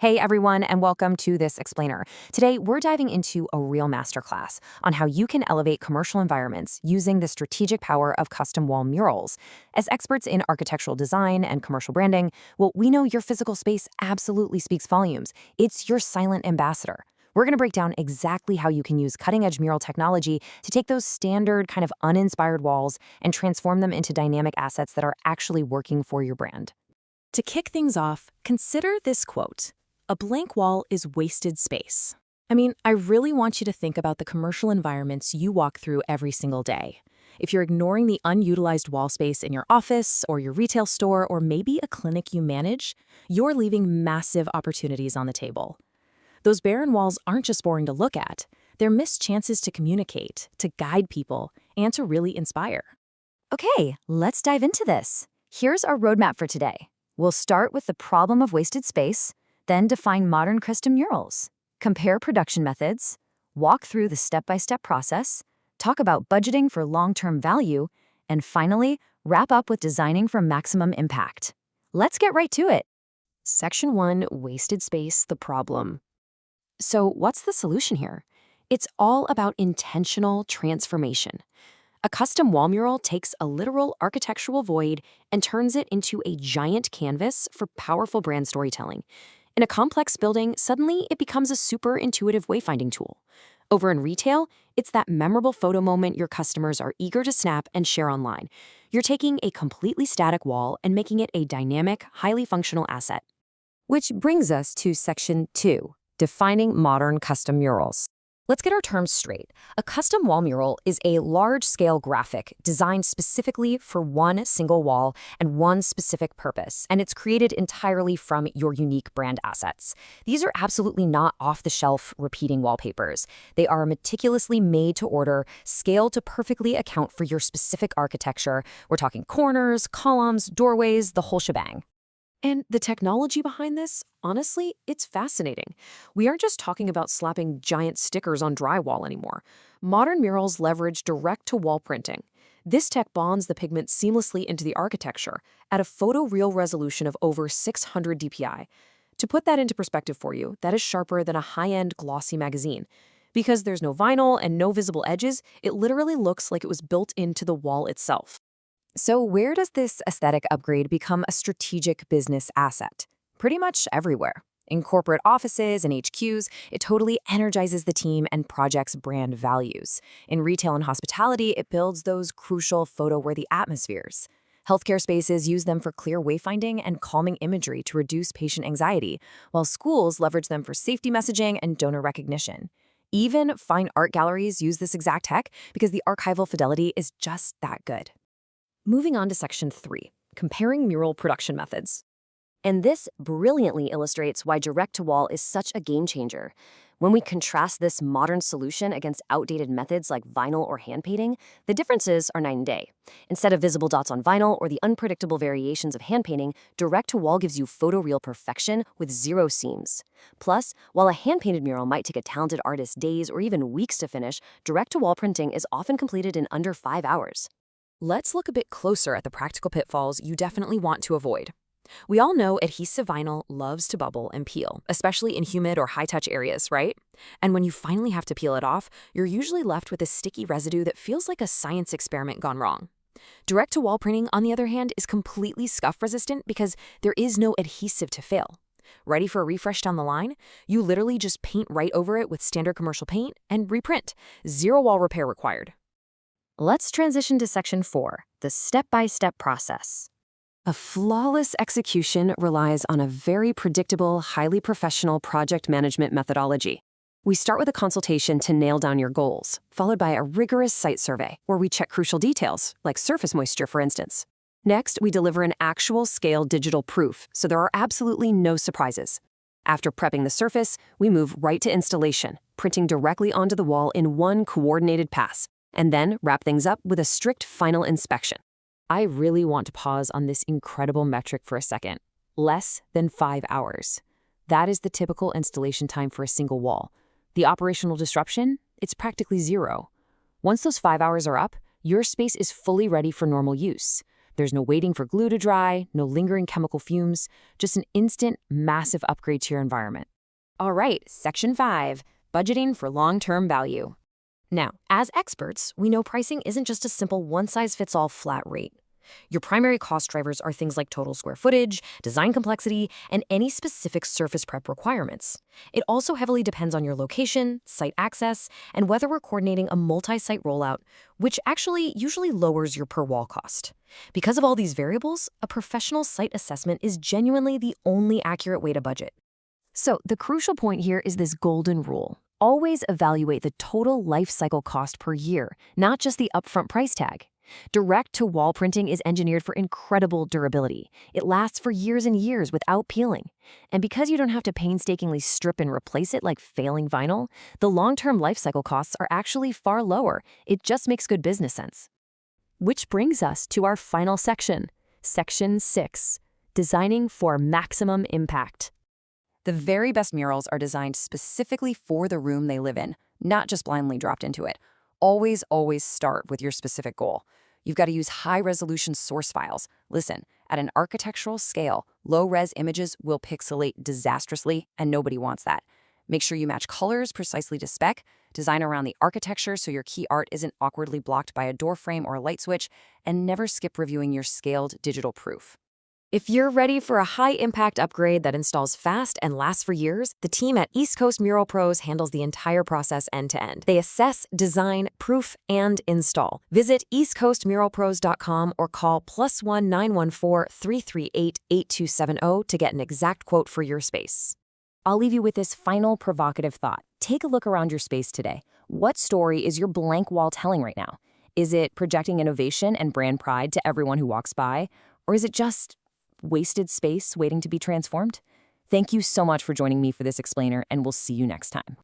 Hey everyone, and welcome to this explainer. Today, we're diving into a real masterclass on how you can elevate commercial environments using the strategic power of custom wall murals. As experts in architectural design and commercial branding, well, we know your physical space absolutely speaks volumes. It's your silent ambassador. We're going to break down exactly how you can use cutting-edge mural technology to take those standard, kind of uninspired walls and transform them into dynamic assets that are actually working for your brand. To kick things off, consider this quote. A blank wall is wasted space. I really want you to think about the commercial environments you walk through every single day. If you're ignoring the unutilized wall space in your office or your retail store or maybe a clinic you manage, you're leaving massive opportunities on the table. Those barren walls aren't just boring to look at. They're missed chances to communicate, to guide people, and to really inspire. Okay, let's dive into this. Here's our roadmap for today. We'll start with the problem of wasted space, then define modern custom murals, compare production methods, walk through the step-by-step process, talk about budgeting for long-term value, and finally, wrap up with designing for maximum impact. Let's get right to it. Section 1, Wasted Space, the problem. So what's the solution here? It's all about intentional transformation. A custom wall mural takes a literal architectural void and turns it into a giant canvas for powerful brand storytelling. In a complex building, suddenly it becomes a super intuitive wayfinding tool. Over in retail, it's that memorable photo moment your customers are eager to snap and share online. You're taking a completely static wall and making it a dynamic, highly functional asset. Which brings us to Section 2, Defining Modern Custom Murals. Let's get our terms straight. A custom wall mural is a large-scale graphic designed specifically for one single wall and one specific purpose, and it's created entirely from your unique brand assets. These are absolutely not off-the-shelf repeating wallpapers. They are meticulously made to order, scaled to perfectly account for your specific architecture. We're talking corners, columns, doorways, the whole shebang. And the technology behind this, honestly, it's fascinating. We aren't just talking about slapping giant stickers on drywall anymore. Modern murals leverage direct-to-wall printing. This tech bonds the pigment seamlessly into the architecture at a photoreal resolution of over 600 dpi. To put that into perspective for you, that is sharper than a high-end glossy magazine. Because there's no vinyl and no visible edges, it literally looks like it was built into the wall itself. So where does this aesthetic upgrade become a strategic business asset? Pretty much everywhere. In corporate offices and HQs, it totally energizes the team and projects brand values. In retail and hospitality, it builds those crucial photo-worthy atmospheres. Healthcare spaces use them for clear wayfinding and calming imagery to reduce patient anxiety, while schools leverage them for safety messaging and donor recognition. Even fine art galleries use this exact tech because the archival fidelity is just that good. Moving on to Section 3, Comparing Mural Production Methods. And this brilliantly illustrates why direct-to-wall is such a game-changer. When we contrast this modern solution against outdated methods like vinyl or hand painting, the differences are night and day. Instead of visible dots on vinyl or the unpredictable variations of hand painting, direct-to-wall gives you photoreal perfection with zero seams. Plus, while a hand-painted mural might take a talented artist days or even weeks to finish, direct-to-wall printing is often completed in under 5 hours. Let's look a bit closer at the practical pitfalls you definitely want to avoid. We all know adhesive vinyl loves to bubble and peel, especially in humid or high-touch areas, right? And when you finally have to peel it off, you're usually left with a sticky residue that feels like a science experiment gone wrong. Direct-to-wall printing, on the other hand, is completely scuff-resistant because there is no adhesive to fail. Ready for a refresh down the line? You literally just paint right over it with standard commercial paint and reprint. Zero wall repair required. Let's transition to Section 4, the step-by-step process. A flawless execution relies on a very predictable, highly professional project management methodology. We start with a consultation to nail down your goals, followed by a rigorous site survey, where we check crucial details, like surface moisture, for instance. Next, we deliver an actual scale digital proof, so there are absolutely no surprises. After prepping the surface, we move right to installation, printing directly onto the wall in one coordinated pass, and then wrap things up with a strict final inspection. I really want to pause on this incredible metric for a second. Less than 5 hours. That is the typical installation time for a single wall. The operational disruption, it's practically zero. Once those 5 hours are up, your space is fully ready for normal use. There's no waiting for glue to dry, no lingering chemical fumes, just an instant, massive upgrade to your environment. All right, Section 5, Budgeting for Long-Term Value. Now, as experts, we know pricing isn't just a simple one-size-fits-all flat rate. Your primary cost drivers are things like total square footage, design complexity, and any specific surface prep requirements. It also heavily depends on your location, site access, and whether we're coordinating a multi-site rollout, which actually usually lowers your per-wall cost. Because of all these variables, a professional site assessment is genuinely the only accurate way to budget. So the crucial point here is this golden rule. Always evaluate the total life cycle cost per year, not just the upfront price tag. Direct-to-wall printing is engineered for incredible durability. It lasts for years and years without peeling. And because you don't have to painstakingly strip and replace it like failing vinyl, the long-term life cycle costs are actually far lower. It just makes good business sense. Which brings us to our final section, Section 6, Designing for Maximum Impact. The very best murals are designed specifically for the room they live in, not just blindly dropped into it. Always, always start with your specific goal. You've got to use high-resolution source files. Listen, at an architectural scale, low-res images will pixelate disastrously, and nobody wants that. Make sure you match colors precisely to spec, design around the architecture so your key art isn't awkwardly blocked by a door frame or a light switch, and never skip reviewing your scaled digital proof. If you're ready for a high-impact upgrade that installs fast and lasts for years, the team at East Coast Mural Pros handles the entire process end-to-end. They assess, design, proof, and install. Visit eastcoastmuralpros.com or call +1 914 338 8270 to get an exact quote for your space. I'll leave you with this final provocative thought. Take a look around your space today. What story is your blank wall telling right now? Is it projecting innovation and brand pride to everyone who walks by? Or is it just wasted space waiting to be transformed? Thank you so much for joining me for this explainer, and we'll see you next time.